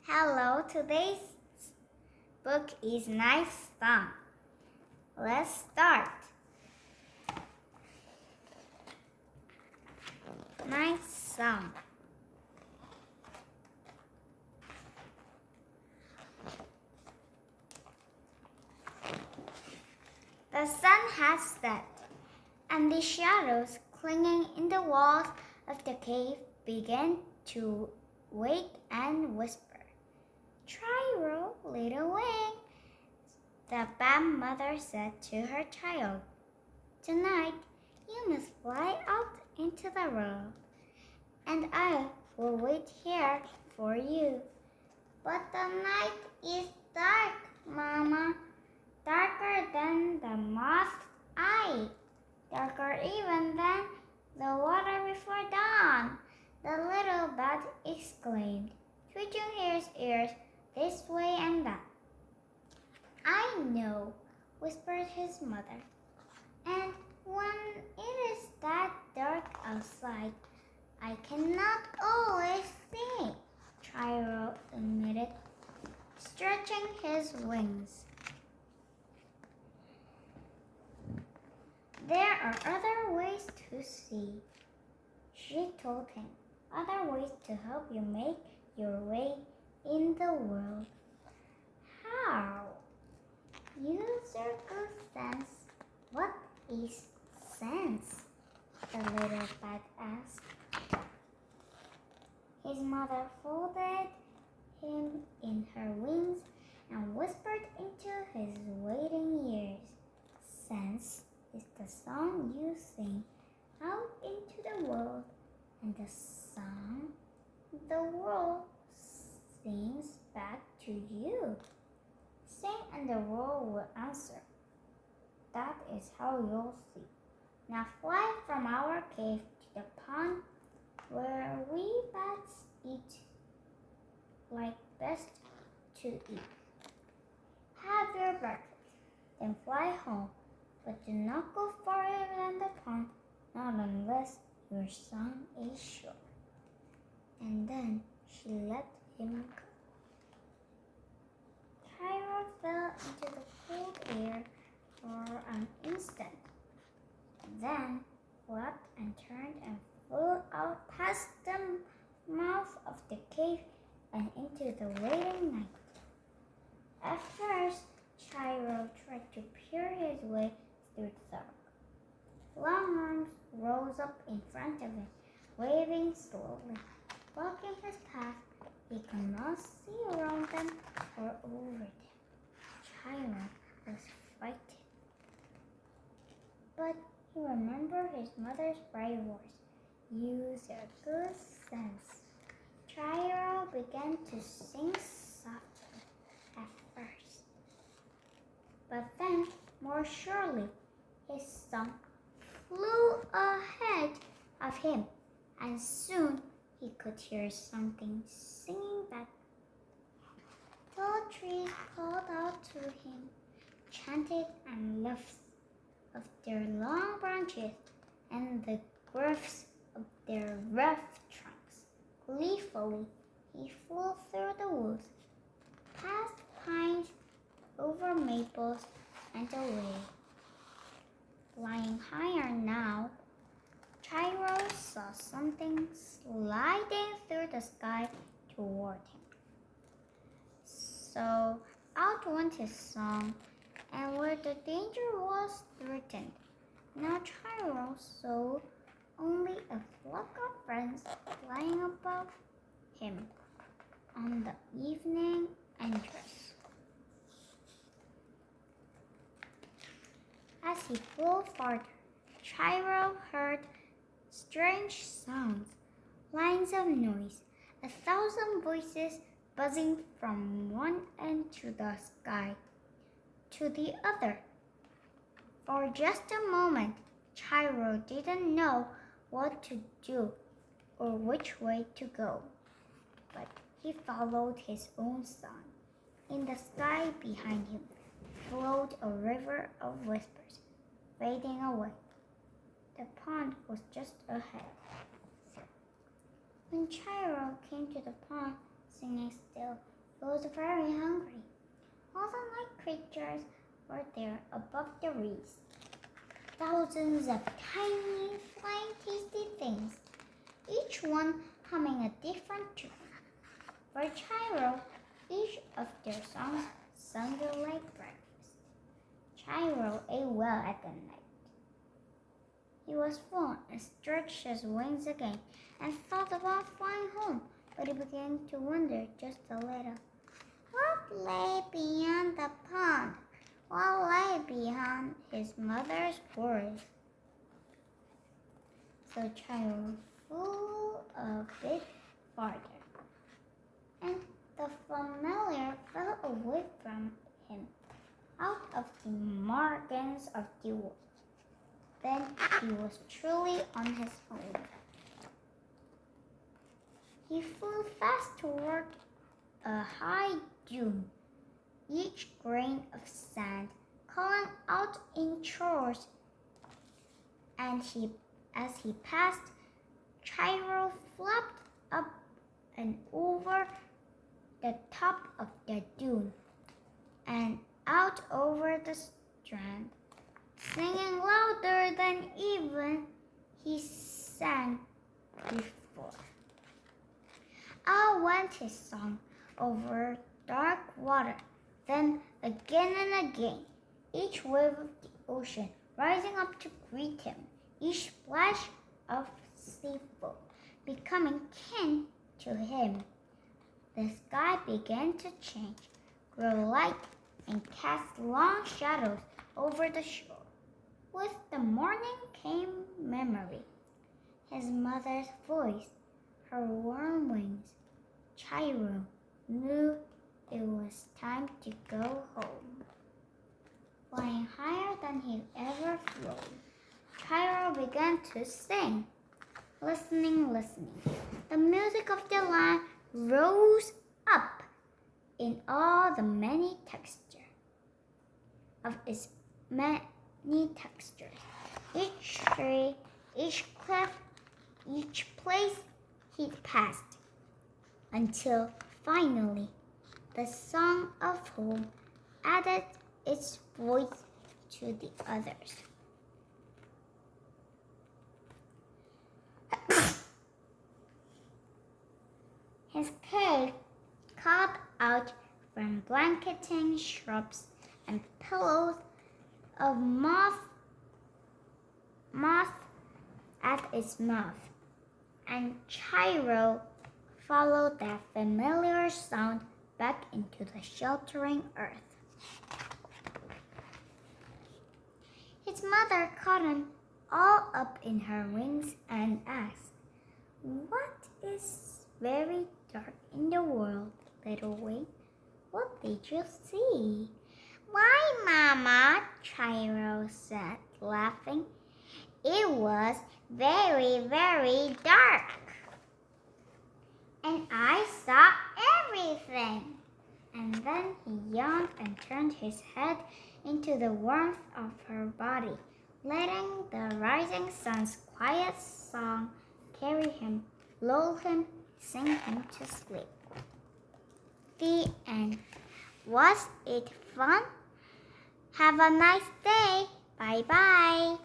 Hello, today's book is Nightsong. Let's start. Nightsong. The sun has set, and the shadows clinging in the walls of the cave began to wake and whisper. Try roll, little wing, the Bam mother said to her child. Tonight you must fly out into the world, and I will wait here for you. But the night is dark, Mama, darker than the moth's eye, darker even than the water before dawn, the little bat exclaimed, twitching his ears this way and that. I know, whispered his mother, and when it is that dark outside, I cannot always see, Chiro admitted, stretching his wings. There are other ways to see, she told him, other ways to help you make your way in the world. How? Use your good sense. What is sense? The little bat asked. His mother folded him in her wings and whispered into his waiting ears. Sense is the song you sing out into the world, and the song the world sings back to you. Sing and the world will answer. That is how you'll see. Now fly from our cave to the pond where we bats eat like best to eat. Have your breakfast, then fly home, but do not go farther than the pond, not unless your song is short. And then she let him go. Tyra fell into the cold air for an instant, then flapped and turned and flew out past the mouth of the cave and into the waiting night. At first, Chiro tried to peer his way through the dark. Long arms rose up in front of him, waving slowly. Blocking his path, he could not see around them or over them. Chiro was frightened. But he remembered his mother's bright voice. Use your good sense. Chiro began to sing softly at first. But then, more surely, his song flew ahead of him, and soon he could hear something singing back. Tall trees called out to him, chanted and lifts of their long branches and the grooves of their rough trunks. Gleefully, he flew through the woods, past pines, over maples, and away. Flying higher now, Chiro saw something sliding through the sky toward him. So out went his song, and where the danger was threatened, now Chiro saw only a flock of friends flying above him on the evening entrance. As he flew farther, Chiro heard strange sounds, lines of noise, 1,000 voices buzzing from one end to the sky to the other. For just a moment, Chiro didn't know what to do or which way to go, but he followed his own song. In the sky behind him flowed a river of whispers, fading away. The pond was just ahead. When Chiro came to the pond, singing still, He was very hungry. All the night creatures were there above the reeds. Thousands of tiny, flying, tasty things, each one humming a different tune. For Chiro, each of their songs sounded like breakfast. Chiro ate well at the night. He was full and stretched his wings again and thought about flying home, but he began to wonder just a little. What lay beyond the pond? What lay behind his mother's forest? So Chiro flew a bit farther, and the familiar fell away from him, out of the margins of the wood. Then he was truly on his own. He flew fast toward a high dune, each grain of sand calling out in chorus, and as he passed, Chiro flapped up and over the top of the dune and out over the strand, singing louder than even he sang before. Out went his song over dark water, then again and again, each wave of the ocean rising up to greet him, each splash of sea foam becoming kin to him. The sky began to change, grow light, and cast long shadows over the shore. With the morning came memory, his mother's voice, her warm wings. Chiro knew it was time to go home. Flying higher than he'd ever flown, Chiro began to sing. Listening. The music of the land rose up in all the many textures of its many textures. Each tree, each cliff, each place he passed, until finally the song of home added its voice to the others. His cave, carved out from blanketing shrubs and pillows of moss at its mouth, and Chiro followed that familiar sound back into the sheltering earth. His mother caught him all up in her wings and asked, "What is very dark in the world, little Wing? What did you see?" "Why, Mama," Chiro said, laughing, "it was very, very dark. And I saw everything." And then he yawned and turned his head into the warmth of her body, letting the rising sun's quiet song carry him, lull him, sing him to sleep. The end. Was it fun? Have a nice day. Bye-bye.